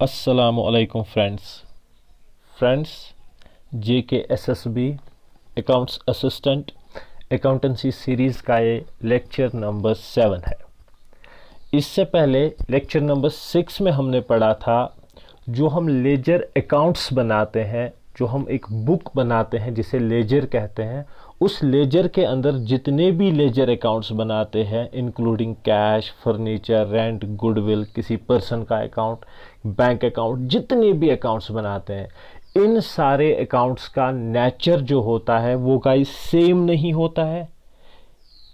अस्सलामुअलैकुम friends JKSSB accounts assistant accountancy series का ये लेक्चर नंबर 7 है। इससे पहले लेक्चर नंबर 6 में हमने पढ़ा था जो हम लेजर अकाउंट्स बनाते हैं, जो हम एक बुक बनाते हैं जिसे लेजर कहते हैं, उस लेजर के अंदर जितने भी लेजर अकाउंट्स बनाते हैं including cash, furniture, rent, goodwill, किसी पर्सन का अकाउंट, बैंक अकाउंट, जितने भी अकाउंट्स बनाते हैं, इन सारे अकाउंट्स का नेचर जो होता है वो गाइस सेम नहीं होता है।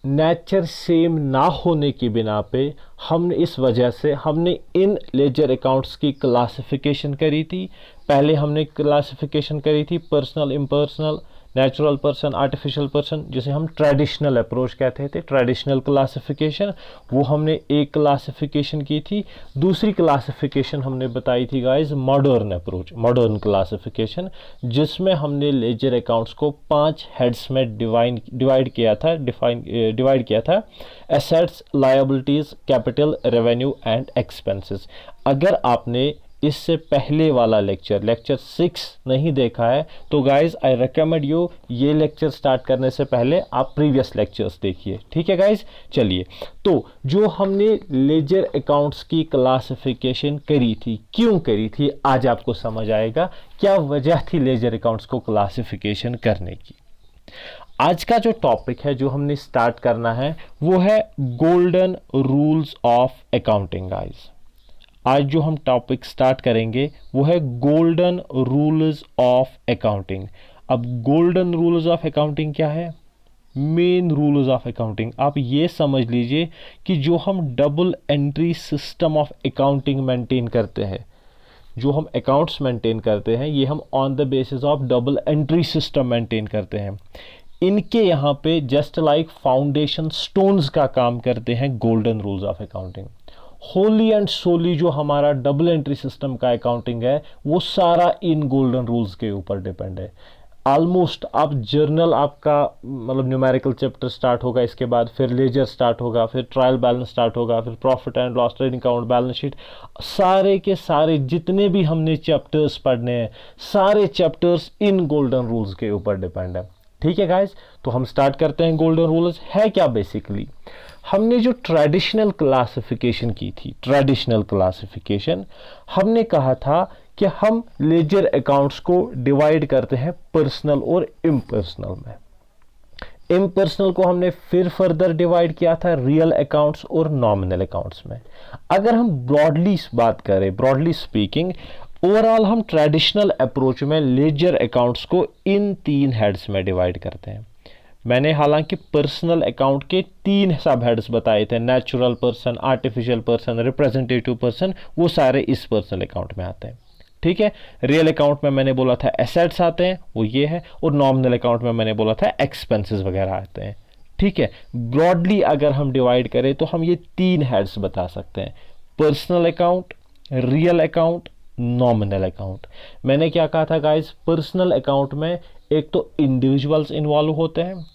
नेचर सेम ना होने की बिना पे हमने इस वजह से हमने इन लेजर अकाउंट्स की क्लासिफिकेशन करी थी। पहले हमने क्लासिफिकेशन करी थी personal, impersonal, natural person, artificial person, जिसे हम ट्रेडिशनल अप्रोच कहते थे, ट्रेडिशनल क्लासिफिकेशन। वो हमने एक क्लासिफिकेशन की थी। दूसरी क्लासिफिकेशन हमने बताई थी guys modern approach, modern classification, जिसमें हमने लेजर अकाउंट्स को 5 हेड्स में डिवाइड किया था। Assets, liabilities, capital, revenue and expenses. अगर आपने इससे पहले वाला लेक्चर 6 नहीं देखा है तो गाइज आई रिकमेंड यू ये लेक्चर स्टार्ट करने से पहले आप प्रीवियस लेक्चर्स देखिए, ठीक है गाइज। चलिए, तो जो हमने लेजर अकाउंट्स की क्लासिफिकेशन करी थी, क्यों करी थी, आज आपको समझ आएगा क्या वजह थी लेजर अकाउंट्स को क्लासिफिकेशन करने की। आज का जो टॉपिक है जो हमने स्टार्ट करना है वो है golden rules of accounting guys. आज जो हम टॉपिक स्टार्ट करेंगे वो है गोल्डन रूल्स ऑफ अकाउंटिंग। अब गोल्डन रूल्स ऑफ अकाउंटिंग क्या है? मेन रूल्स ऑफ अकाउंटिंग आप ये समझ लीजिए कि जो हम double entry system of accounting maintain करते हैं, जो हम अकाउंट्स मेंटेन करते हैं, ये हम on the basis of double entry system maintain करते हैं। इनके यहाँ पे जस्ट लाइक फाउंडेशन स्टोन्स का काम करते हैं golden rules of accounting. Wholly and solely जो हमारा डबल एंट्री सिस्टम का अकाउंटिंग है वो सारा इन गोल्डन रूल्स के ऊपर डिपेंड है। ऑलमोस्ट आप जर्नल, आपका मतलब न्यूमेरिकल चैप्टर स्टार्ट होगा, इसके बाद फिर लेजर स्टार्ट होगा, फिर ट्रायल बैलेंस स्टार्ट होगा, फिर profit and loss, trading account, balance sheet, सारे के सारे जितने भी हमने चैप्टर्स पढ़ने हैं सारे चैप्टर्स इन गोल्डन रूल्स के ऊपर डिपेंड है, ठीक है गाइज। तो हम स्टार्ट करते हैं। गोल्डन रूल्स है क्या? बेसिकली हमने जो ट्रेडिशनल क्लासिफिकेशन की थी, ट्रेडिशनल क्लासिफिकेशन, हमने कहा था कि हम लेजर अकाउंट्स को डिवाइड करते हैं पर्सनल और इम्पर्सनल में। इम्पर्सनल को हमने फिर फर्दर डिवाइड किया था रियल अकाउंट्स और नॉमिनल अकाउंट्स में। अगर हम ब्रॉडली बात करें, ब्रॉडली स्पीकिंग, ओवरऑल हम ट्रेडिशनल अप्रोच में लेजर अकाउंट्स को इन 3 हेड्स में डिवाइड करते हैं। मैंने हालांकि पर्सनल अकाउंट के 3 सब हेड्स बताए थे, natural person, artificial person, representative person, वो सारे इस पर्सनल अकाउंट में आते हैं, ठीक है। रियल अकाउंट में मैंने बोला था एसेट्स आते हैं, वो ये है, और नॉमिनल अकाउंट में मैंने बोला था एक्सपेंसेस वगैरह आते हैं, ठीक है। ब्रॉडली अगर हम डिवाइड करें तो हम ये 3 हेड्स बता सकते हैं, personal account, real account, nominal account. मैंने क्या कहा था गाइस, पर्सनल अकाउंट में एक तो इंडिविजुअल्स इन्वॉल्व होते हैं,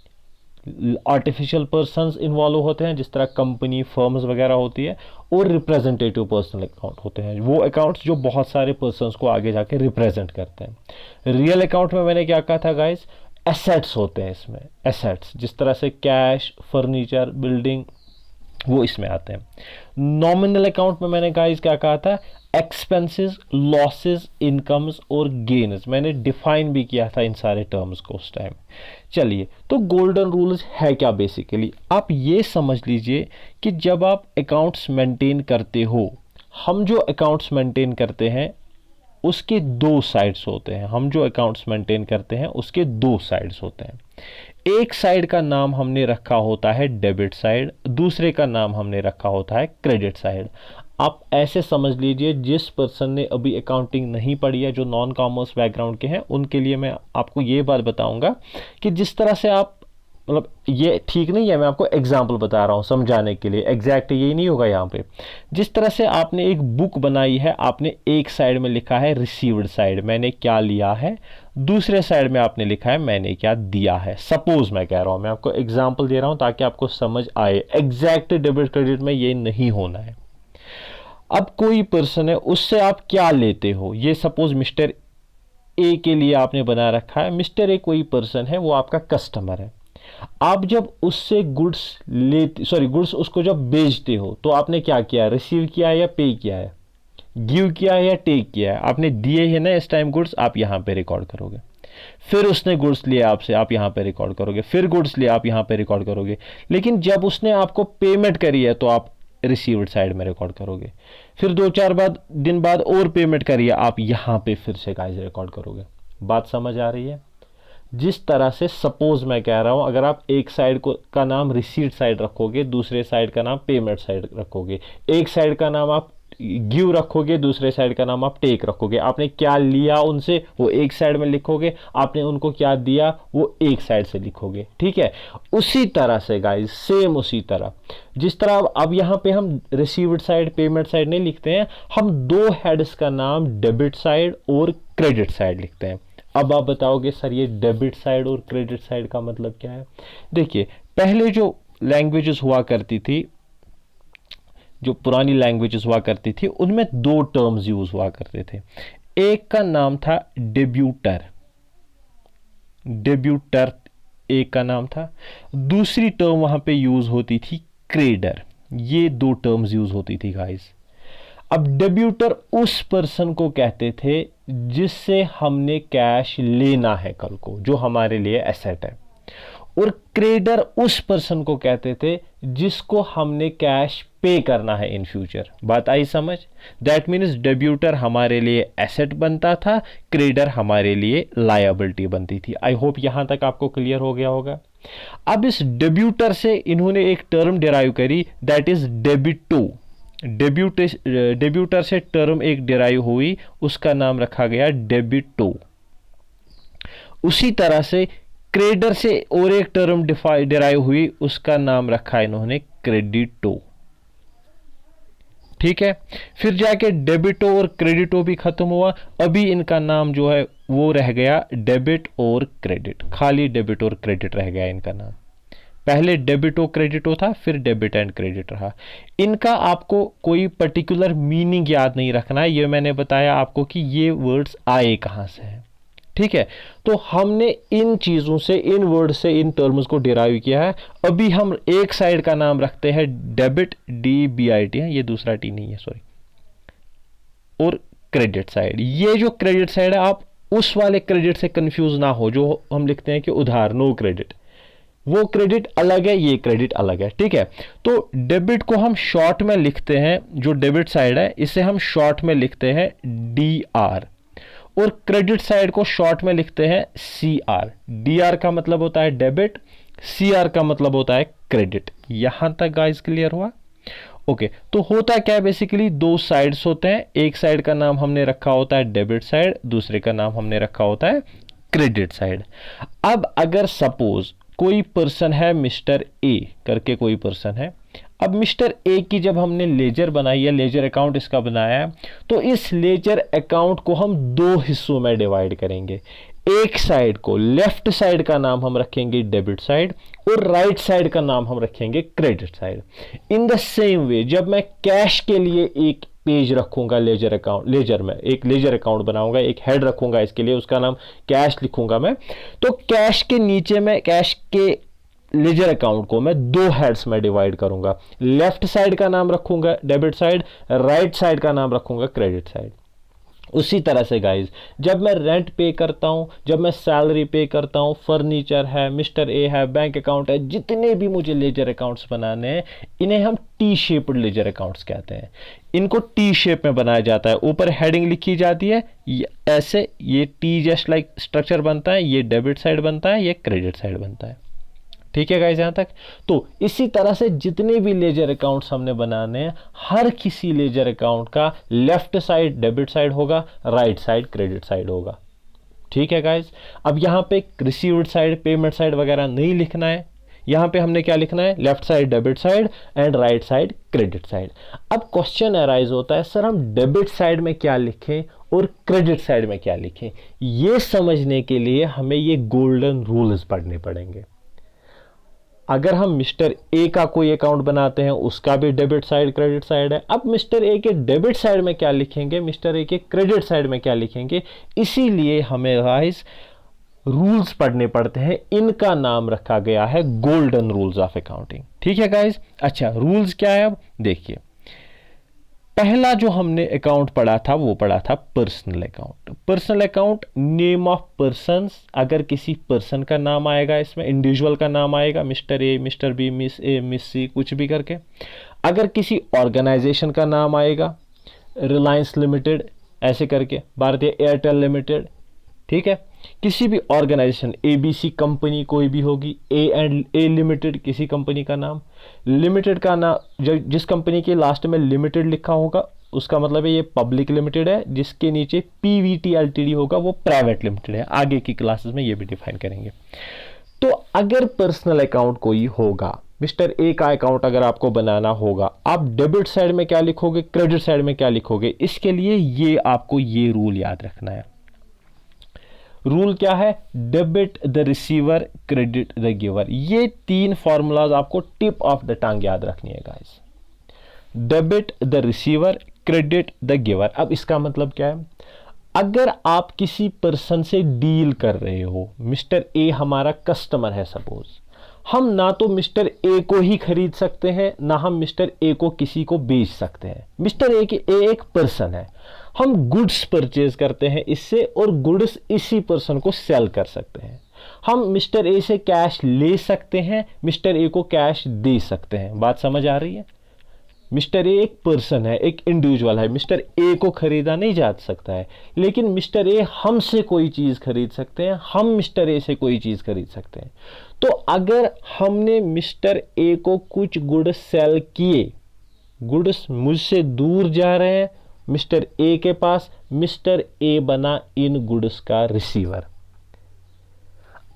आर्टिफिशियल पर्सन्स इन्वॉल्व होते हैं जिस तरह कंपनी, फर्म्स वगैरह होती है, और रिप्रेजेंटेटिव पर्सनल अकाउंट होते हैं, वो अकाउंट्स जो बहुत सारे पर्सन्स को आगे जाके रिप्रेजेंट करते हैं। रियल अकाउंट में मैंने क्या कहा था गाइस, एसेट्स होते हैं इसमें, एसेट्स जिस तरह से कैश, फर्नीचर, बिल्डिंग, वो इसमें आते हैं। नॉमिनल अकाउंट में मैंने गाइस क्या कहा था, एक्सपेंसेस, लॉसेस, इनकम्स और गेन्स। मैंने डिफाइन भी किया था इन सारे टर्म्स को उस टाइम। चलिए, तो गोल्डन रूल्स है क्या? बेसिकली आप ये समझ लीजिए कि जब आप अकाउंट्स मेंटेन करते हो, हम जो अकाउंट्स मेंटेन करते हैं उसके 2 साइड्स होते हैं। हम जो अकाउंट्स मेंटेन करते हैं उसके 2 साइड्स होते हैं। एक साइड का नाम हमने रखा होता है डेबिट साइड, दूसरे का नाम हमने रखा होता है क्रेडिट साइड। आप ऐसे समझ लीजिए, जिस पर्सन ने अभी अकाउंटिंग नहीं पढ़ी है, जो नॉन कॉमर्स बैकग्राउंड के हैं, उनके लिए मैं आपको ये बात बताऊंगा कि जिस तरह से आप, मतलब ये ठीक नहीं है, मैं आपको एग्जाम्पल बता रहा हूँ समझाने के लिए, एग्जैक्ट यही नहीं होगा यहाँ पे। जिस तरह से आपने एक बुक बनाई है, आपने एक साइड में लिखा है रिसीव्ड साइड, मैंने क्या लिया है, दूसरे साइड में आपने लिखा है मैंने क्या दिया है। सपोज मैं कह रहा हूँ, मैं आपको एग्जाम्पल दे रहा हूँ ताकि आपको समझ आए, एग्जैक्ट डेबिट क्रेडिट में ये नहीं होना है। अब कोई पर्सन है, उससे आप क्या लेते हो, ये सपोज मिस्टर ए के लिए आपने बना रखा है। मिस्टर ए कोई पर्सन है, वो आपका कस्टमर है। आप जब उससे गुड्स लेते, सॉरी गुड्स उसको जब बेचते हो, तो आपने क्या किया, रिसीव किया है या पे किया है, गिव किया है या टेक किया है, आपने दिए है ना इस टाइम गुड्स, आप यहाँ पे रिकॉर्ड करोगे। फिर उसने गुड्स लिए आपसे, आप यहाँ पे रिकॉर्ड करोगे, फिर गुड्स लिए आप यहाँ पे रिकॉर्ड करोगे। लेकिन जब उसने आपको पेमेंट करी है तो आप रिसीव्ड साइड में रिकॉर्ड करोगे। फिर 2-4 दिन बाद और पेमेंट करिए, आप यहाँ पे फिर से गाइस रिकॉर्ड करोगे। बात समझ आ रही है? जिस तरह से सपोज मैं कह रहा हूं, अगर आप एक साइड को का नाम रिसीट साइड रखोगे, दूसरे साइड का नाम पेमेंट साइड रखोगे, एक साइड का नाम आप गिव रखोगे, दूसरे साइड का नाम आप टेक रखोगे। आपने क्या लिया उनसे वो एक साइड में लिखोगे, आपने उनको क्या दिया वो एक साइड से लिखोगे। ठीक है, उसी तरह से गाइस, सेम उसी तरह जिस तरह अब यहाँ पे हम रिसीव्ड साइड पेमेंट साइड नहीं लिखते हैं, हम दो हेड्स का नाम डेबिट साइड और क्रेडिट साइड लिखते हैं। अब आप बताओगे सर ये डेबिट साइड और क्रेडिट साइड का मतलब क्या है? देखिए, पहले जो लैंग्वेजेस हुआ करती थी, जो पुरानी लैंग्वेजेस हुआ करती थी, उनमें दो टर्म्स यूज हुआ करते थे। एक का नाम था डेब्यूटर, डेब्यूटर एक का नाम था। दूसरी टर्म वहां पे यूज होती थी क्रेडर। ये दो टर्म्स यूज होती थी गाइस। अब डेब्यूटर उस पर्सन को कहते थे जिससे हमने कैश लेना है कल को, जो हमारे लिए एसेट है। और क्रेडर उस पर्सन को कहते थे जिसको हमने कैश पे करना है इन फ्यूचर। बात आई समझ? दैट मीन्स डेब्यूटर हमारे लिए एसेट बनता था, क्रेडर हमारे लिए लायबिलिटी बनती थी। आई होप यहां तक आपको क्लियर हो गया होगा। अब इस डेब्यूटर से इन्होंने एक टर्म डिराइव करी, दैट इज डेबिटो। डेब्यूटर से टर्म एक डिराइव हुई, उसका नाम रखा गया डेबिटो। उसी तरह से क्रेडर से और एक टर्म डिराइव हुई, उसका नाम रखा इन्होंने क्रेडिटो। ठीक है, फिर जाके डेबिटो और क्रेडिटो भी खत्म हुआ। अभी इनका नाम जो है वो रह गया डेबिट और क्रेडिट। खाली डेबिट और क्रेडिट रह गया इनका नाम। पहले डेबिटो क्रेडिटो था, फिर डेबिट एंड क्रेडिट रहा। इनका आपको कोई पर्टिकुलर मीनिंग याद नहीं रखना है, ये मैंने बताया आपको कि ये वर्ड्स आए कहां से हैं। ठीक है, तो हमने इन चीजों से, इन वर्ड से, इन टर्म्स को डिराइव किया है। अभी हम एक साइड का नाम रखते हैं डेबिट, DBIT है, ये दूसरा टी नहीं है, सॉरी, और क्रेडिट साइड। ये जो क्रेडिट साइड है, आप उस वाले क्रेडिट से कंफ्यूज ना हो जो हम लिखते हैं कि उधार, नो क्रेडिट। वो क्रेडिट अलग है, ये क्रेडिट अलग है। ठीक है, तो डेबिट को हम शॉर्ट में लिखते हैं, जो डेबिट साइड है इसे हम शॉर्ट में लिखते हैं DR, और क्रेडिट साइड को शॉर्ट में लिखते हैं CR। DR का मतलब होता है डेबिट, CR का मतलब होता है क्रेडिट। यहां तक गाइस क्लियर हुआ? ओके, तो होता क्या है, बेसिकली दो साइड्स होते हैं। एक साइड का नाम हमने रखा होता है डेबिट साइड, दूसरे का नाम हमने रखा होता है क्रेडिट साइड। अब अगर सपोज कोई पर्सन है, मिस्टर ए करके कोई पर्सन है। अब मिस्टर ए की जब हमने लेजर बनाई है, लेजर अकाउंट इसका बनाया है, तो इस लेजर अकाउंट को हम दो हिस्सों में डिवाइड करेंगे। एक साइड को, लेफ्ट साइड का नाम हम रखेंगे डेबिट साइड, और राइट साइड का नाम हम रखेंगे credit side. In the same way, जब मैं कैश के लिए एक पेज रखूंगा लेजर अकाउंट, लेजर में एक लेजर अकाउंट बनाऊंगा, एक हेड रखूंगा इसके लिए, उसका नाम कैश लिखूंगा मैं, तो कैश के नीचे में कैश के लेजर अकाउंट को मैं दो हेड्स में डिवाइड करूंगा। लेफ्ट साइड का नाम रखूंगा डेबिट साइड, राइट साइड का नाम रखूंगा क्रेडिट साइड। उसी तरह से गाइज, जब मैं रेंट पे करता हूं, जब मैं सैलरी पे करता हूं, फर्नीचर है, मिस्टर ए है, बैंक अकाउंट है, जितने भी मुझे लेजर अकाउंट्स बनाने हैं, इन्हें हम टी शेप्ड लेजर अकाउंट्स कहते हैं। इनको टी शेप में बनाया जाता है, ऊपर हेडिंग लिखी जाती है ऐसे, ये टी जस्ट लाइक स्ट्रक्चर बनता है, ये डेबिट साइड बनता है, ये क्रेडिट साइड बनता है। ठीक है गाइस, यहां तक। तो इसी तरह से जितने भी लेजर अकाउंट्स हमने बनाने हैं, हर किसी लेजर अकाउंट का लेफ्ट साइड डेबिट साइड होगा, राइट साइड क्रेडिट साइड होगा। ठीक है गाइस, अब यहां पे रिसीव्ड साइड, पेमेंट साइड वगैरह नहीं लिखना है। यहां पे हमने क्या लिखना है, left side debit side and right side credit side. अब क्वेश्चन अराइज होता है, सर हम डेबिट साइड में क्या लिखें और क्रेडिट साइड में क्या लिखें? ये समझने के लिए हमें ये गोल्डन रूल्स पढ़ने पड़ेंगे। अगर हम मिस्टर ए का कोई अकाउंट बनाते हैं उसका भी डेबिट साइड क्रेडिट साइड है। अब मिस्टर ए के डेबिट साइड में क्या लिखेंगे, मिस्टर ए के क्रेडिट साइड में क्या लिखेंगे, इसीलिए हमें गाइस रूल्स पढ़ने पड़ते हैं। इनका नाम रखा गया है गोल्डन रूल्स ऑफ अकाउंटिंग। ठीक है गाइस। अच्छा, रूल्स क्या है अब देखिए। पहला जो हमने अकाउंट पढ़ा था वो पढ़ा था personal account. Personal account, name of persons, अगर किसी पर्सन का नाम आएगा इसमें, इंडिविजुअल का नाम आएगा, mister A, mister B, miss A, miss C, कुछ भी करके। अगर किसी ऑर्गेनाइजेशन का नाम आएगा, रिलायंस लिमिटेड ऐसे करके, भारतीय एयरटेल लिमिटेड, ठीक है। किसी भी ऑर्गेनाइजेशन, एबीसी कंपनी कोई भी होगी, ए लिमिटेड किसी कंपनी का नाम, लिमिटेड का नाम, जिस कंपनी के लास्ट में लिमिटेड लिखा होगा उसका मतलब है ये पब्लिक लिमिटेड है, जिसके नीचे पीवीटी एलटीडी होगा वो प्राइवेट लिमिटेड है। आगे की क्लासेस में ये भी डिफाइन करेंगे। तो अगर पर्सनल अकाउंट कोई होगा, मिस्टर ए का अकाउंट अगर आपको बनाना होगा, आप डेबिट साइड में क्या लिखोगे, क्रेडिट साइड में क्या लिखोगे, इसके लिए ये आपको ये रूल याद रखना है। रूल क्या है, debit the receiver, credit the giver. ये तीन फॉर्मूलाज आपको टिप ऑफ द टंग याद रखनी है guys. Debit the receiver, credit the giver. अब इसका मतलब क्या है, अगर आप किसी पर्सन से डील कर रहे हो, मिस्टर ए हमारा कस्टमर है सपोज, हम ना तो मिस्टर ए को ही खरीद सकते हैं, ना हम मिस्टर ए को किसी को बेच सकते हैं। मिस्टर ए एक पर्सन है, हम गुड्स परचेज करते हैं इससे और गुड्स इसी पर्सन को सेल कर सकते हैं। हम मिस्टर ए से कैश ले सकते हैं, मिस्टर ए को कैश दे सकते हैं। बात समझ आ रही है। मिस्टर ए एक पर्सन है, एक इंडिविजुअल है, मिस्टर ए को खरीदा नहीं जा सकता है, लेकिन मिस्टर ए हमसे कोई चीज खरीद सकते हैं, हम मिस्टर ए से कोई चीज खरीद सकते हैं। तो अगर हमने मिस्टर ए को कुछ गुड्स सेल किए, गुड्स मुझसे दूर जा रहे हैं मिस्टर ए के पास, मिस्टर ए बना इन गुड्स का रिसीवर।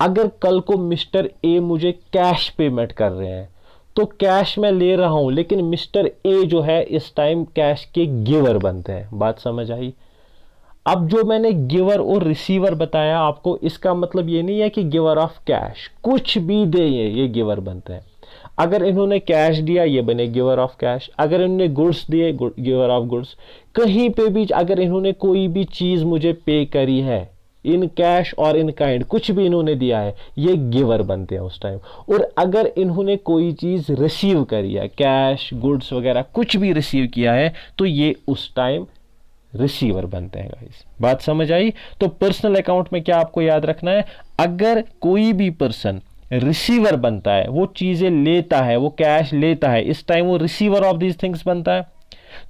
अगर कल को मिस्टर ए मुझे कैश पेमेंट कर रहे हैं तो कैश में ले रहा हूं, लेकिन मिस्टर ए जो है इस टाइम कैश के गिवर बनते हैं। बात समझ आई। अब जो मैंने गिवर और रिसीवर बताया आपको, इसका मतलब ये नहीं है कि गिवर ऑफ कैश, कुछ भी दे ये गिवर बनते हैं। अगर इन्होंने कैश दिया ये बने गिवर ऑफ कैश, अगर इन्होंने गुड्स दिए गिवर ऑफ गुड्स, कहीं पे भी अगर इन्होंने कोई भी चीज मुझे पे करी है इन कैश और इन काइंड, कुछ भी इन्होंने दिया है, ये गिवर बनते हैं उस टाइम। और अगर इन्होंने कोई चीज रिसीव करी है, कैश गुड्स वगैरह कुछ भी रिसीव किया है, तो ये उस टाइम रिसीवर बनते हैं गाइस। बात समझ आई। तो पर्सनल अकाउंट में क्या आपको याद रखना है, अगर कोई भी पर्सन रिसीवर बनता है, वो चीजें लेता है, वो कैश लेता है, इस टाइम वो रिसीवर ऑफ दीज थिंग्स बनता है,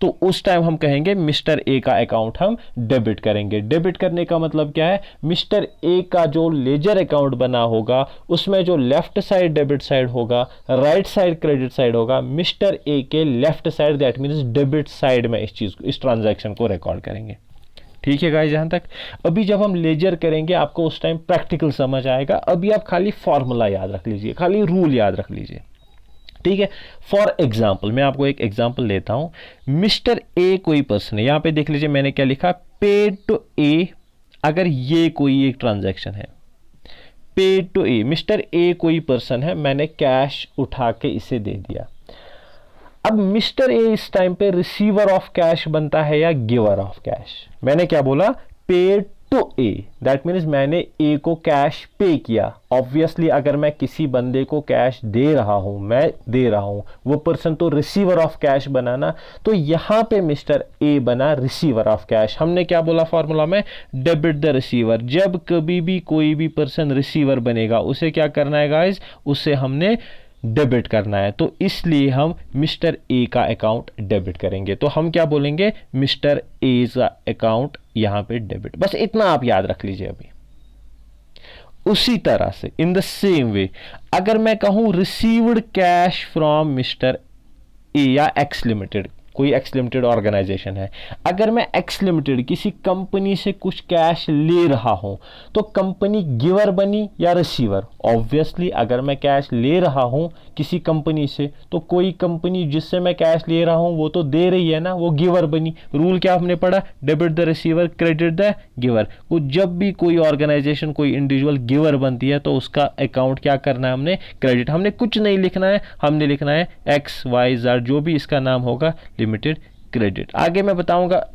तो उस टाइम हम कहेंगे मिस्टर ए का अकाउंट हम डेबिट करेंगे। डेबिट करने का मतलब क्या है, मिस्टर ए का जो लेजर अकाउंट बना होगा उसमें जो लेफ्ट साइड डेबिट साइड होगा, राइट साइड क्रेडिट साइड होगा, मिस्टर ए के left side, that means debit side में इस ट्रांजैक्शन को रिकॉर्ड करेंगे। ठीक है गाइस, जहां तक। अभी जब हम लेजर करेंगे आपको उस टाइम प्रैक्टिकल समझ आएगा। अभी आप खाली फॉर्मूला याद रख लीजिए, खाली रूल याद रख लीजिए। ठीक है। फॉर एग्जाम्पल मैं आपको एक एग्जाम्पल लेता हूं। मिस्टर ए कोई पर्सन है, यहां पे देख लीजिए मैंने क्या लिखा, पेड टू ए। अगर ये कोई एक ट्रांजैक्शन है, paid to A, mister A कोई पर्सन है, मैंने कैश उठा के इसे दे दिया। अब मिस्टर ए इस टाइम पे रिसीवर ऑफ कैश बनता है या गिवर ऑफ कैश। मैंने क्या बोला, paid to A, that means मैंने ए को कैश पे किया। ऑब्वियसली अगर मैं किसी बंदे को कैश दे रहा हूं, मैं दे रहा हूं, वो पर्सन तो रिसीवर ऑफ कैश बनाना, तो यहां पे मिस्टर ए बना रिसीवर ऑफ कैश। हमने क्या बोला फॉर्मूला में, डेबिट द रिसीवर। जब कभी भी कोई भी पर्सन रिसीवर बनेगा उसे क्या करना है गाइस, उसे हमने डेबिट करना है, तो इसलिए हम मिस्टर ए का अकाउंट डेबिट करेंगे। तो हम क्या बोलेंगे, मिस्टर ए का अकाउंट यहां पे डेबिट। बस इतना आप याद रख लीजिए। अभी उसी तरह से इन द सेम वे अगर मैं कहूं received cash from mister A या एक्स लिमिटेड, कोई एक्स लिमिटेड ऑर्गेनाइजेशन है, अगर मैं एक्स लिमिटेड किसी कंपनी से कुछ कैश ले रहा हूं तो कंपनी गिवर बनी या रिसीवर? ऑब्वियसली अगर मैं कैश ले रहा हूं किसी कंपनी से तो कोई कंपनी जिससे मैं कैश ले रहा हूं वो तो दे रही है ना, वो गिवर बनी। रूल क्या हमने पढ़ा? Debit the receiver, credit the giver. तो जब भी कोई ऑर्गेनाइजेशन, कोई इंडिविजुअल गिवर बनती है तो उसका अकाउंट क्या करना है? हमने क्रेडिट। हमने कुछ नहीं लिखना है, हमने लिखना है एक्स वाई जेड, जो भी इसका नाम होगा, लिमिटेड क्रेडिट। आगे मैं बताऊंगा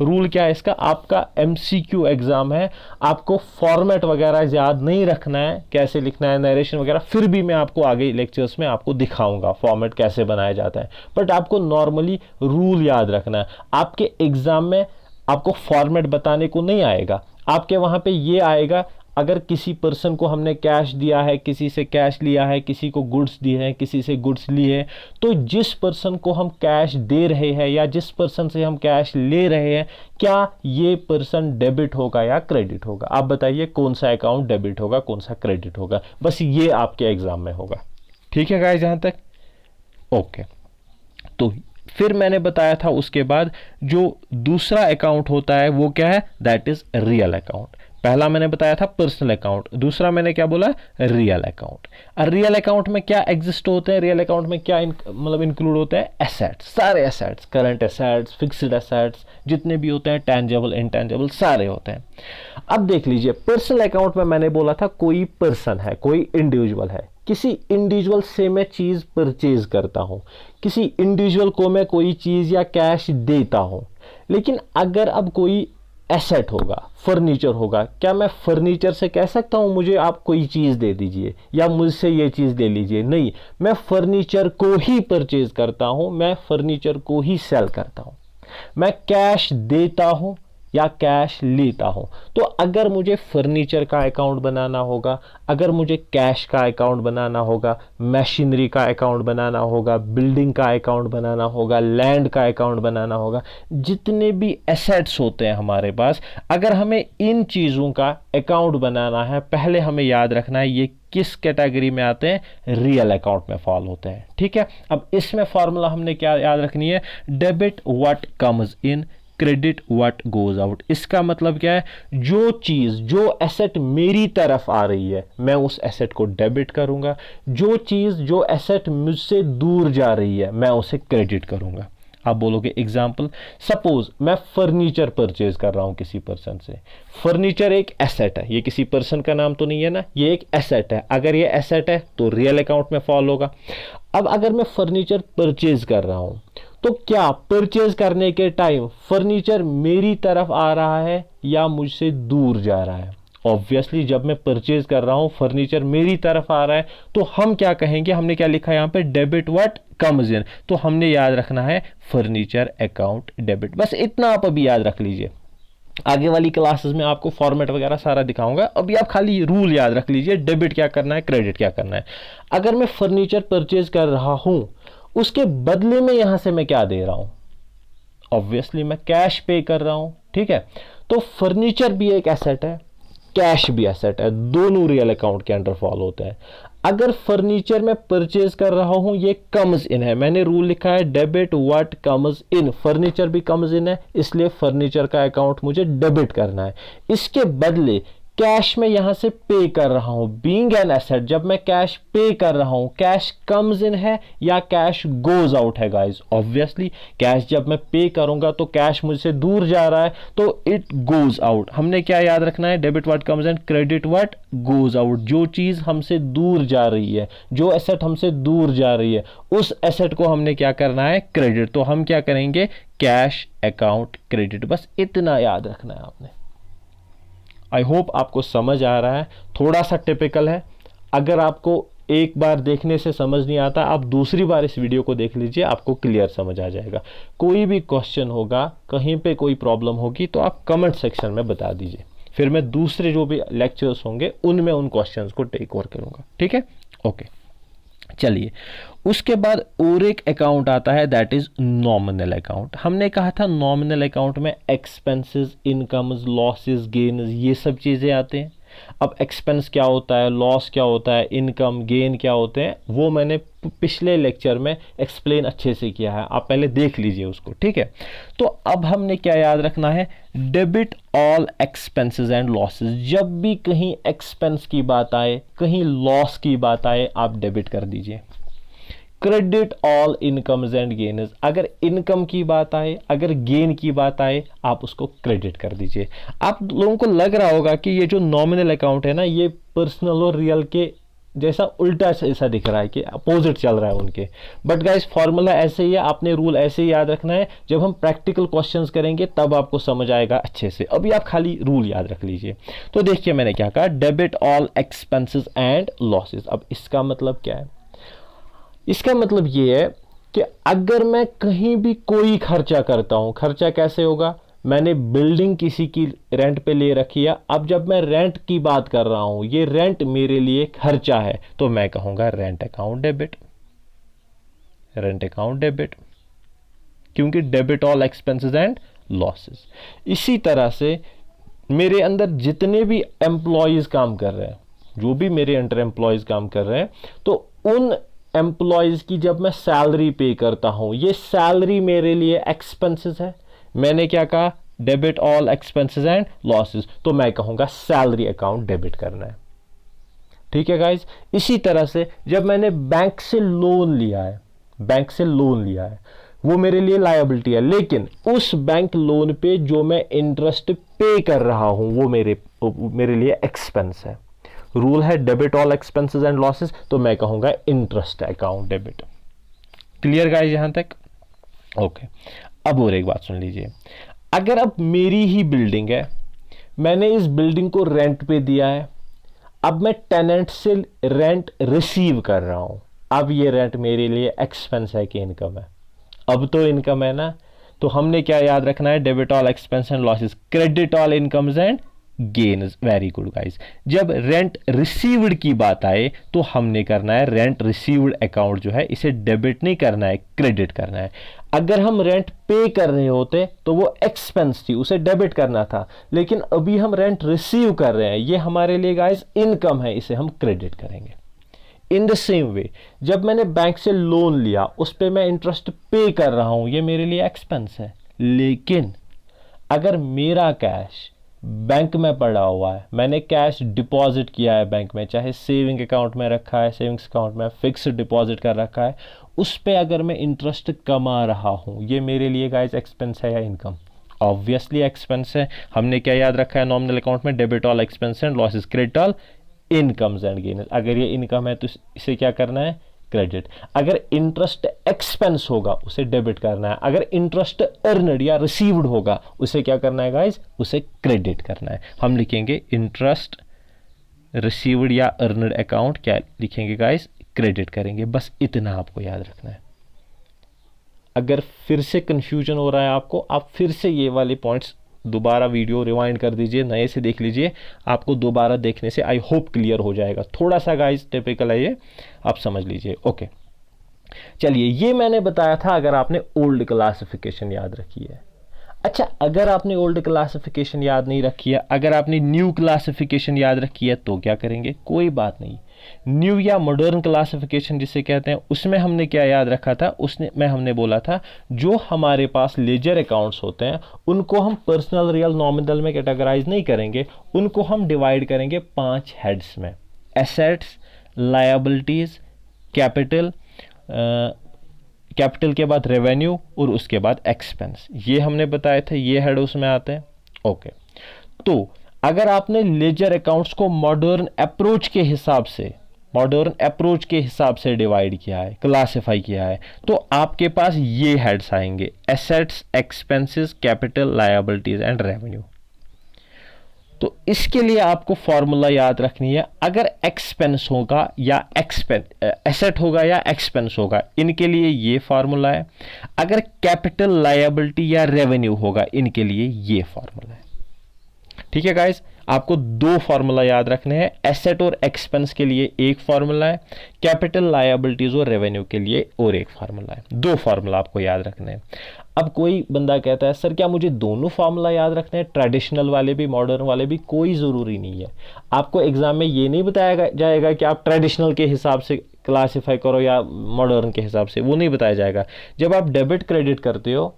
रूल क्या है इसका। आपका एमसीक्यू एग्जाम है, आपको फॉर्मेट वगैरह याद नहीं रखना है, कैसे लिखना है, नरेशन वगैरह, फिर भी मैं आपको आगे लेक्चर्स में आपको दिखाऊंगा फॉर्मेट कैसे बनाया जाता है। बट आपको नॉर्मली रूल याद रखना है। आपके एग्जाम में आपको फॉर्मेट बताने को नहीं आएगा, आपके वहां पे ये आएगा, अगर किसी पर्सन को हमने कैश दिया है, किसी से कैश लिया है, किसी को गुड्स दिए हैं, किसी से गुड्स लिए हैं, तो जिस पर्सन को हम कैश दे रहे हैं या जिस पर्सन से हम कैश ले रहे हैं, क्या ये पर्सन डेबिट होगा या क्रेडिट होगा? आप बताइए कौन सा अकाउंट डेबिट होगा, कौन सा क्रेडिट होगा? बस ये आपके एग्जाम में होगा। ठीक है गाइस, यहां तक ओके। तो फिर मैंने बताया था उसके बाद जो दूसरा अकाउंट होता है वो क्या है? That is real account. पहला मैंने बताया था पर्सनल अकाउंट, दूसरा मैंने क्या बोला? Real account. और रियल अकाउंट में क्या एग्जिस्ट होते हैं? रियल अकाउंट में क्या मतलब इंक्लूड होते हैं? एसेट्स, सारे assets, current assets, fixed assets, जितने भी होते हैं, टेंजेबल, इंटेंजेबल, सारे होते हैं। अब देख लीजिए, पर्सनल अकाउंट में मैंने बोला था कोई पर्सन है, कोई इंडिविजुअल है, किसी इंडिविजुअल से मैं चीज परचेज करता हूं, किसी इंडिविजुअल को मैं कोई चीज या कैश देता हूं। लेकिन अगर अब कोई एसेट होगा, फर्नीचर होगा, क्या मैं फर्नीचर से कह सकता हूं मुझे आप कोई चीज दे दीजिए या मुझसे ये चीज ले लीजिए? नहीं, मैं फर्नीचर को ही परचेज करता हूं, मैं फर्नीचर को ही सेल करता हूं। मैं कैश देता हूं या कैश लेता हूं। तो अगर मुझे फर्नीचर का अकाउंट बनाना होगा, अगर मुझे कैश का अकाउंट बनाना होगा, मशीनरी का अकाउंट बनाना होगा, बिल्डिंग का अकाउंट बनाना होगा, लैंड का अकाउंट बनाना होगा, जितने भी एसेट्स होते हैं हमारे पास, अगर हमें इन चीज़ों का अकाउंट बनाना है, पहले हमें याद रखना है ये किस कैटेगरी में आते हैं? रियल अकाउंट में फॉल होते हैं। ठीक है, अब इसमें फॉर्मूला हमने क्या याद रखनी है? Debit what comes in, credit what goes out. इसका मतलब क्या है? जो चीज, जो एसेट मेरी तरफ आ रही है मैं उस एसेट को डेबिट करूंगा, जो चीज, जो एसेट मुझसे दूर जा रही है मैं उसे क्रेडिट करूंगा। आप बोलोगे एग्जाम्पल, सपोज मैं फर्नीचर परचेज कर रहा हूं किसी पर्सन से। फर्नीचर एक एसेट है, ये किसी पर्सन का नाम तो नहीं है ना, ये एक एसेट है। अगर ये एसेट है तो रियल अकाउंट में फॉल होगा। अब अगर मैं फर्नीचर परचेज कर रहा हूं तो क्या परचेज करने के टाइम फर्नीचर मेरी तरफ आ रहा है या मुझसे दूर जा रहा है? ऑब्वियसली जब मैं परचेज कर रहा हूं फर्नीचर मेरी तरफ आ रहा है, तो हम क्या कहेंगे? हमने क्या लिखा है यहां पे? Debit what comes in. तो हमने याद रखना है फर्नीचर अकाउंट डेबिट। बस इतना आप अभी याद रख लीजिए, आगे वाली क्लासेस में आपको फॉर्मेट वगैरह सारा दिखाऊंगा। अभी आप खाली रूल याद रख लीजिए, डेबिट क्या करना है, क्रेडिट क्या करना है। अगर मैं फर्नीचर परचेज कर रहा हूं, उसके बदले में यहां से मैं क्या दे रहा हूं? ऑब्वियसली मैं कैश पे कर रहा हूं। ठीक है, तो फर्नीचर भी एक एसेट है, कैश भी एसेट है, दोनों रियल अकाउंट के अंडर फॉल होते हैं। अगर फर्नीचर में परचेज कर रहा हूं, ये कम्स इन है, मैंने रूल लिखा है debit what comes in. Furniture भी कम्स इन है, इसलिए फर्नीचर का अकाउंट मुझे डेबिट करना है। इसके बदले कैश में यहां से पे कर रहा हूं, बीइंग एन एसेट, जब मैं कैश पे कर रहा हूं, कैश कम्स इन है या कैश गोज आउट है? गाइस ऑब्वियसली कैश जब मैं पे करूंगा तो कैश मुझसे दूर जा रहा है, तो इट गोज आउट। हमने क्या याद रखना है? Debit what comes in, credit what goes out. जो चीज हमसे दूर जा रही है, जो एसेट हमसे दूर जा रही है, उस एसेट को हमने क्या करना है? क्रेडिट। तो हम क्या करेंगे? Cash account credit. बस इतना याद रखना है आपने। आई होप आपको समझ आ रहा है। थोड़ा सा टिपिकल है, अगर आपको एक बार देखने से समझ नहीं आता, आप दूसरी बार इस वीडियो को देख लीजिए, आपको क्लियर समझ आ जाएगा। कोई भी क्वेश्चन होगा, कहीं पे कोई प्रॉब्लम होगी तो आप कमेंट सेक्शन में बता दीजिए, फिर मैं दूसरे जो भी लेक्चर्स होंगे उनमें उन क्वेश्चंस को टेक ओवर करूंगा। ठीक है, ओके। चलिए, उसके बाद और एक अकाउंट आता है, दैट इज नॉमिनल अकाउंट। हमने कहा था नॉमिनल अकाउंट में एक्सपेंसेस, इनकम्स, लॉसेस, गेन्स, ये सब चीजें आते हैं। अब एक्सपेंस क्या होता है, लॉस क्या होता है, इनकम गेन क्या होते हैं, वो मैंने पिछले लेक्चर में एक्सप्लेन अच्छे से किया है, आप पहले देख लीजिए उसको, ठीक है। तो अब हमने क्या याद रखना है, debit all expenses and losses. जब भी कहीं एक्सपेंस की बात आए, कहीं लॉस की बात आए, आप डेबिट कर दीजिए। Credit all incomes and gains, अगर इनकम की बात आए, अगर गेन की बात आए, आप उसको क्रेडिट कर दीजिए। आप लोगों को लग रहा होगा कि ये जो नॉमिनल अकाउंट है ना, ये पर्सनल और रियल के जैसा उल्टा ऐसा दिख रहा है कि अपोजिट चल रहा है उनके, बट गाइस फॉर्मूला ऐसे ही है, आपने रूल ऐसे ही याद रखना है। जब हम प्रैक्टिकल क्वेश्चंस करेंगे तब आपको समझ आएगा अच्छे से, अभी आप खाली रूल याद रख लीजिए। तो देखिए मैंने क्या कहा, debit all expenses and losses. अब इसका मतलब क्या है, इसका मतलब ये है कि अगर मैं कहीं भी कोई खर्चा करता हूं, खर्चा कैसे होगा, मैंने बिल्डिंग किसी की रेंट पे ले रखी है, अब जब मैं रेंट की बात कर रहा हूं, ये रेंट मेरे लिए खर्चा है, तो मैं कहूंगा rent account debit, rent account debit, क्योंकि debit all expenses and losses. इसी तरह से मेरे अंदर जितने भी एम्प्लॉयज काम कर रहे हैं, जो भी मेरे अंडर एम्प्लॉयज काम कर रहे हैं, तो उन एम्प्लॉयज की जब मैं सैलरी पे करता हूं, ये सैलरी मेरे लिए एक्सपेंसेस है। मैंने क्या कहा, debit all expenses and losses, तो मैं कहूंगा सैलरी अकाउंट डेबिट करना है, ठीक है गाइज। इसी तरह से जब मैंने बैंक से लोन लिया है, बैंक से लोन लिया है, वो मेरे लिए लायबिलिटी है, लेकिन उस बैंक लोन पे जो मैं इंटरेस्ट पे कर रहा हूं, वो मेरे लिए एक्सपेंस है। रूल है debit all expenses and losses, तो मैं कहूंगा interest account debit. Clear guys यहां तक? ओके। अब और एक बात सुन लीजिए, अगर अब मेरी ही बिल्डिंग है, मैंने इस बिल्डिंग को रेंट पे दिया है, अब मैं टेनेंट से रेंट रिसीव कर रहा हूं, अब ये रेंट मेरे लिए एक्सपेंस है कि इनकम है? अब तो इनकम है ना, तो हमने क्या याद रखना है, debit all expense and losses, credit all incomes and gains. Very good guys. जब रेंट रिसीव्ड की बात आए, तो हमने करना है रेंट रिसीव्ड अकाउंट जो है, इसे डेबिट नहीं करना है, क्रेडिट करना है। अगर हम रेंट पे कर रहे होते तो वो एक्सपेंस थी, उसे डेबिट करना था, लेकिन अभी हम रेंट रिसीव कर रहे हैं, ये हमारे लिए गाइस इनकम है, इसे हम क्रेडिट करेंगे। इन द सेम वे, जब मैंने बैंक से लोन लिया, उस पर मैं इंटरेस्ट पे कर रहा हूं, ये मेरे लिए एक्सपेंस है, लेकिन अगर मेरा कैश बैंक में पड़ा हुआ है, मैंने कैश डिपॉजिट किया है बैंक में, चाहे सेविंग अकाउंट में रखा है, सेविंग्स अकाउंट में फिक्स्ड डिपॉजिट कर रखा है, उस पे अगर मैं इंटरेस्ट कमा रहा हूं, ये मेरे लिए गाइस एक्सपेंस है या इनकम? ऑब्वियसली एक्सपेंस है। हमने क्या याद रखा है नॉमिनल अकाउंट में, debit all expense and losses, credit all incomes and gains. अगर ये इनकम है तो इसे क्या करना है, क्रेडिट। अगर इंटरेस्ट एक्सपेंस होगा, उसे डेबिट करना है। अगर इंटरेस्ट अर्नड या रिसीव्ड होगा, उसे क्या करना है गाइस, उसे क्रेडिट करना है। हम लिखेंगे इंटरेस्ट रिसीव्ड या अर्नड अकाउंट, क्या लिखेंगे गाइस, क्रेडिट करेंगे। बस इतना आपको याद रखना है। अगर फिर से कंफ्यूजन हो रहा है आपको, आप फिर से ये वाले पॉइंट्स दोबारा वीडियो रिवाइंड कर दीजिए, नए से देख लीजिए, आपको दोबारा देखने से आई होप क्लियर हो जाएगा। थोड़ा सा गाइस टिपिकल है ये, आप समझ लीजिए। ओके, चलिए, ये मैंने बताया था अगर आपने ओल्ड क्लासिफिकेशन याद रखी है। अच्छा, अगर आपने ओल्ड क्लासिफिकेशन याद नहीं रखी है, अगर आपने न्यू क्लासिफिकेशन याद रखी है, तो क्या करेंगे, कोई बात नहीं। न्यू या मॉडर्न क्लासिफिकेशन जिसे कहते हैं, उसमें हमने क्या याद रखा था, उसमें हमने बोला था जो हमारे पास लेजर अकाउंट्स होते हैं, उनको हम पर्सनल, रियल, नॉमिनल में कैटेगराइज नहीं करेंगे, उनको हम डिवाइड करेंगे 5 हेड्स में: एसेट्स, लायबिलिटीज, कैपिटल, कैपिटल के बाद रेवेन्यू, और उसके बाद एक्सपेंस। ये हमने बताए थे, ये हेड उसमें आते हैं। ओके, तो अगर आपने लेजर अकाउंट्स को मॉडर्न अप्रोच के हिसाब से डिवाइड किया है, क्लासिफाई किया है, तो आपके पास ये हेड्स आएंगे: assets, expenses, capital, liabilities and revenue. तो इसके लिए आपको फॉर्मूला याद रखनी है। अगर एक्सपेंस होगा या एसेट होगा या एक्सपेंस होगा, इनके लिए ये फॉर्मूला है। अगर कैपिटल, लायबिलिटी या रेवेन्यू होगा, इनके लिए ये फॉर्मूला है। ठीक है गाइस, आपको दो फार्मूला याद रखने हैं। एसेट और एक्सपेंस के लिए एक फार्मूला है, कैपिटल लायबिलिटीज और रेवेन्यू के लिए और एक फार्मूला है। दो फार्मूला आपको याद रखने हैं। अब कोई बंदा कहता है सर क्या मुझे दोनों फार्मूला याद रखने हैं, ट्रेडिशनल वाले भी मॉडर्न वाले भी? कोई ज़रूरी नहीं है। आपको एग्जाम में ये नहीं बताया जाएगा कि आप ट्रेडिशनल के हिसाब से क्लासिफाई करो या मॉडर्न के हिसाब से, वो नहीं बताया जाएगा। जब आप डेबिट क्रेडिट करते हो,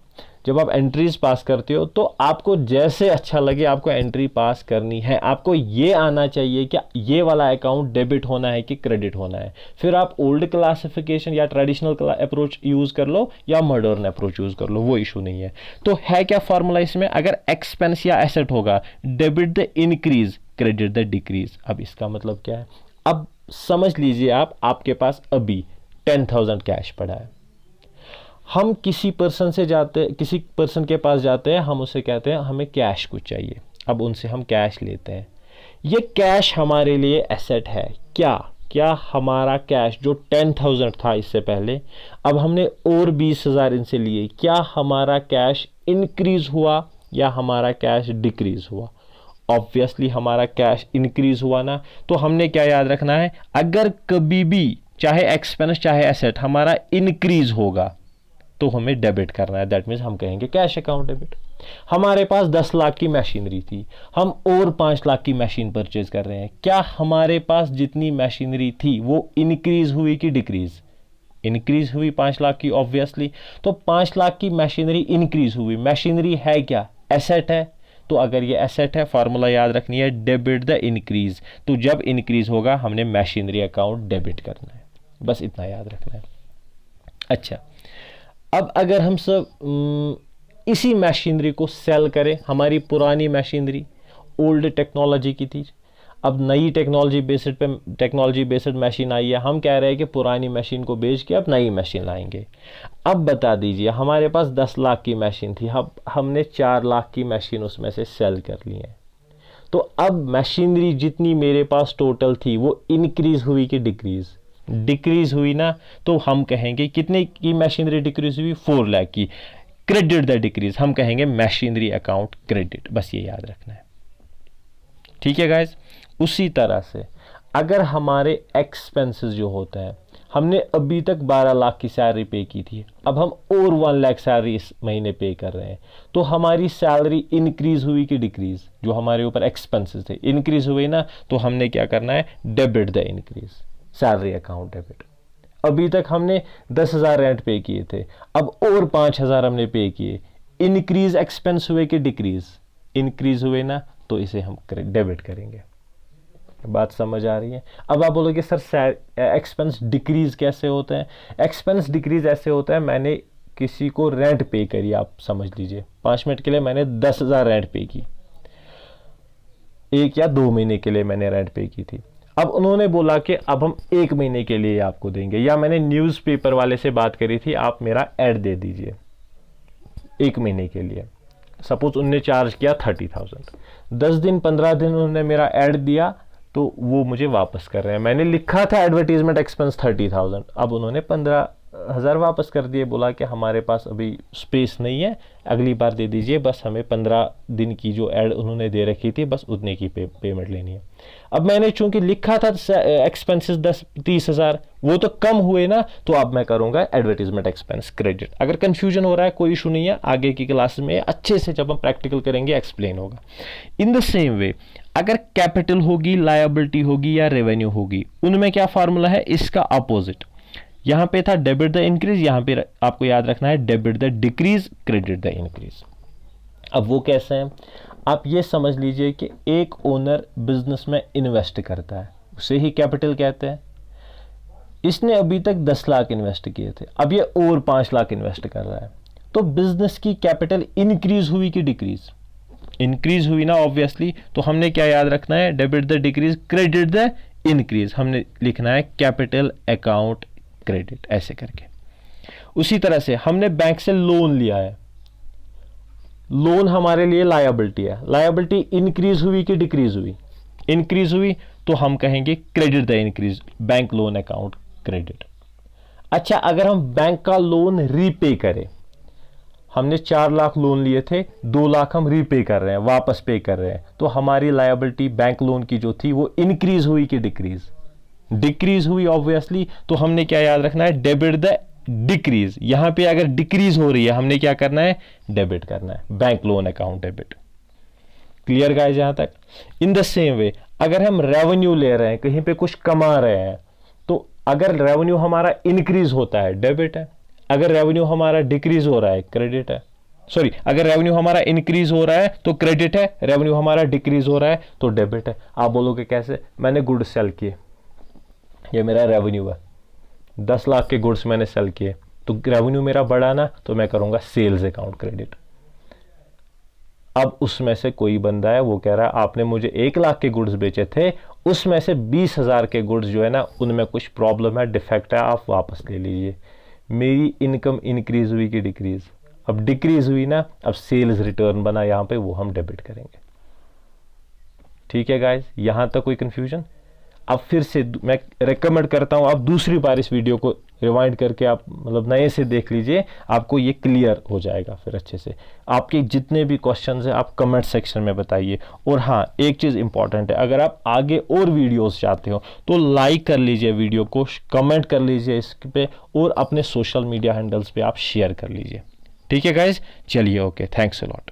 जब आप एंट्रीज पास करते हो, तो आपको जैसे अच्छा लगे आपको एंट्री पास करनी है। आपको ये आना चाहिए कि ये वाला अकाउंट डेबिट होना है कि क्रेडिट होना है। फिर आप ओल्ड क्लासिफिकेशन या ट्रेडिशनल अप्रोच यूज कर लो या मॉडर्न अप्रोच यूज कर लो, वो इशू नहीं है। तो है क्या फॉर्मूला इसमें? अगर एक्सपेंस या एसेट होगा, debit the increase credit the decrease. अब इसका मतलब क्या है? अब समझ लीजिए आपके पास अभी 10,000 कैश पड़ा है। हम किसी पर्सन के पास जाते हैं, हम उससे कहते हैं हमें कैश कुछ चाहिए। अब उनसे हम कैश लेते हैं। ये कैश हमारे लिए एसेट है क्या हमारा कैश जो 10,000 था इससे पहले, अब हमने और 20,000 इनसे लिए, क्या हमारा कैश इंक्रीज हुआ या हमारा कैश डिक्रीज हुआ? ऑब्वियसली हमारा कैश इंक्रीज हुआ ना। तो हमने क्या याद रखना है? अगर कभी भी चाहे एक्सपेंस चाहे एसेट हमारा इंक्रीज होगा तो हमें डेबिट करना है। दैट मीन्स हम कहेंगे कैश अकाउंट डेबिट। हमारे पास 10 लाख की मशीनरी थी, हम और 5 लाख की मशीन परचेज कर रहे हैं, क्या हमारे पास जितनी मशीनरी थी वो इंक्रीज हुई कि डिक्रीज? इंक्रीज हुई 5 लाख की ऑब्वियसली। तो 5 लाख की मशीनरी इंक्रीज हुई। मशीनरी है क्या? एसेट है। तो अगर ये एसेट है, फार्मूला याद रखनी है डेबिट द इंक्रीज। तो जब इंक्रीज होगा हमने मशीनरी अकाउंट डेबिट करना है, बस इतना याद रखना है। अच्छा, अब अगर हम सब इसी मशीनरी को सेल करें, हमारी पुरानी मशीनरी ओल्ड टेक्नोलॉजी की थी, अब नई टेक्नोलॉजी बेस्ड मशीन आई है, हम कह रहे हैं कि पुरानी मशीन को बेच के अब नई मशीन लाएंगे। अब बता दीजिए, हमारे पास 10 लाख की मशीन थी, अब हमने 4 लाख की मशीन उसमें से सेल कर ली है। तो अब मशीनरी जितनी मेरे पास टोटल थी वो इंक्रीज हुई कि डिक्रीज? डिक्रीज हुई ना। तो हम कहेंगे कितने की मशीनरी डिक्रीज हुई? 4 लाख की। क्रेडिट द डिक्रीज, हम कहेंगे मशीनरी अकाउंट क्रेडिट। बस ये याद रखना है। ठीक है गाइस। उसी तरह से अगर हमारे एक्सपेंसेस जो होते हैं, हमने अभी तक 12 लाख की सैलरी पे की थी, अब हम और 1 लाख सैलरी इस महीने पे कर रहे हैं, तो हमारी सैलरी इंक्रीज हुई कि डिक्रीज? जो हमारे ऊपर एक्सपेंसेस थे इंक्रीज हुए ना। तो हमने क्या करना है? Debit the increase, salary account debit. अभी तक हमने 10,000 रेंट पे किए थे, अब और 5,000 हमने पे किए। इंक्रीज एक्सपेंस हुए कि डिक्रीज? इंक्रीज हुए ना, तो इसे हम डेबिट करेंगे। बात समझ आ रही है? अब आप बोलोगे सर एक्सपेंस डिक्रीज कैसे होते हैं? एक्सपेंस डिक्रीज ऐसे होता है, मैंने किसी को रेंट पे करी, आप समझ लीजिए 5 मिनट के लिए मैंने 10,000 रेंट पे की, 1 या 2 महीने के लिए मैंने रेंट पे की थी। अब उन्होंने बोला कि अब हम 1 महीने के लिए आपको देंगे, या मैंने न्यूज़पेपर वाले से बात करी थी, आप मेरा ऐड दे दीजिए 1 महीने के लिए। सपोज उनने चार्ज किया 30,000, 10 दिन 15 दिन उन्होंने मेरा ऐड दिया, तो वो मुझे वापस कर रहे हैं। मैंने लिखा था एडवर्टीजमेंट एक्सपेंस 30,000, अब उन्होंने 15,000 वापस कर दिए। बोला कि हमारे पास अभी स्पेस नहीं है, अगली बार दे दीजिए, बस हमें 15 दिन की जो ऐड उन्होंने दे रखी थी बस उतने की पेमेंट लेनी है। अब मैंने चूंकि लिखा था एक्सपेंसेस 30,000, वो तो कम हुए ना, तो अब मैं करूंगा एडवर्टीजमेंट एक्सपेंस क्रेडिट। अगर कंफ्यूजन हो रहा है कोई इशू नहीं है, आगे की क्लास में अच्छे से जब हम प्रैक्टिकल करेंगे एक्सप्लेन होगा। इन द सेम वे अगर कैपिटल होगी, लायबिलिटी होगी या रेवेन्यू होगी, उनमें क्या फार्मूला है? इसका अपोजिट। यहां पे था डेबिट द इंक्रीज, यहां पे आपको याद रखना है debit the decrease credit the increase. अब वो कैसे हैं? आप ये समझ लीजिए कि एक ओनर बिजनेस में इन्वेस्ट करता है, उसे ही कैपिटल कहते हैं। इसने अभी तक 10 लाख इन्वेस्ट किए थे, अब ये और 5 लाख इन्वेस्ट कर रहा है, तो बिजनेस की कैपिटल इंक्रीज हुई कि डिक्रीज? इंक्रीज हुई ना ऑब्वियसली। तो हमने क्या याद रखना है? Debit the decrease credit the increase. हमने लिखना है कैपिटल अकाउंट क्रेडिट, ऐसे करके। उसी तरह से हमने बैंक से लोन लिया है, लोन हमारे लिए लायबिलिटी है, लायबिलिटी इंक्रीज हुई कि डिक्रीज हुई? इंक्रीज हुई, तो हम कहेंगे credit the increase, bank loan account credit. अच्छा, अगर हम बैंक का लोन रीपे करें, हमने 4 लाख लोन लिए थे, 2 लाख हम रीपे कर रहे हैं, वापस पे कर रहे हैं, तो हमारी लायबिलिटी बैंक लोन की जो थी वो इंक्रीज हुई कि डिक्रीज? डिक्रीज हुई ऑब्वियसली। तो हमने क्या याद रखना है? Debit the decrease. यहां पे अगर डिक्रीज हो रही है हमने क्या करना है? डेबिट करना है, bank loan account debit. Clear guys यहां तक? इन द सेम वे अगर हम रेवेन्यू ले रहे हैं, कहीं पे कुछ कमा रहे हैं, तो अगर रेवेन्यू हमारा इंक्रीज होता है डेबिट है, अगर रेवेन्यू हमारा डिक्रीज हो रहा है क्रेडिट है। सॉरी, अगर रेवेन्यू हमारा इंक्रीज हो रहा है तो क्रेडिट है, रेवेन्यू हमारा डिक्रीज हो रहा है तो डेबिट है। आप बोलोगे कैसे? मैंने गुड्स सेल किए, ये मेरा रेवेन्यू है, 10 लाख के गुड्स मैंने सेल किए, तो रेवेन्यू मेरा बढ़ा ना, तो मैं करूंगा सेल्स अकाउंट क्रेडिट। अब उसमें से कोई बंदा है वो कह रहा है आपने मुझे 1 लाख के गुड्स बेचे थे, उसमें से 20,000 के गुड्स जो है ना उनमें कुछ प्रॉब्लम है, डिफेक्ट है, आप वापस ले लीजिए। मेरी इनकम इंक्रीज हुई कि डिक्रीज? अब डिक्रीज हुई ना, अब सेल्स रिटर्न बना यहां पे, वो हम डेबिट करेंगे। ठीक है गाइस, यहां तक कोई कंफ्यूजन? अब फिर से मैं रेकमेंड करता हूं आप दूसरी बार इस वीडियो को रिवाइंड करके आप मतलब नए से देख लीजिए, आपको ये क्लियर हो जाएगा फिर अच्छे से। आपके जितने भी क्वेश्चंस हैं आप कमेंट सेक्शन में बताइए। और हाँ, एक चीज़ इंपॉर्टेंट है, अगर आप आगे और वीडियोस चाहते हो तो लाइक कर लीजिए वीडियो को, कमेंट कर लीजिए इस पे, और अपने सोशल मीडिया हैंडल्स पे आप शेयर कर लीजिए। ठीक है गाइज, चलिए, ओके, थैंक्स अ लॉट।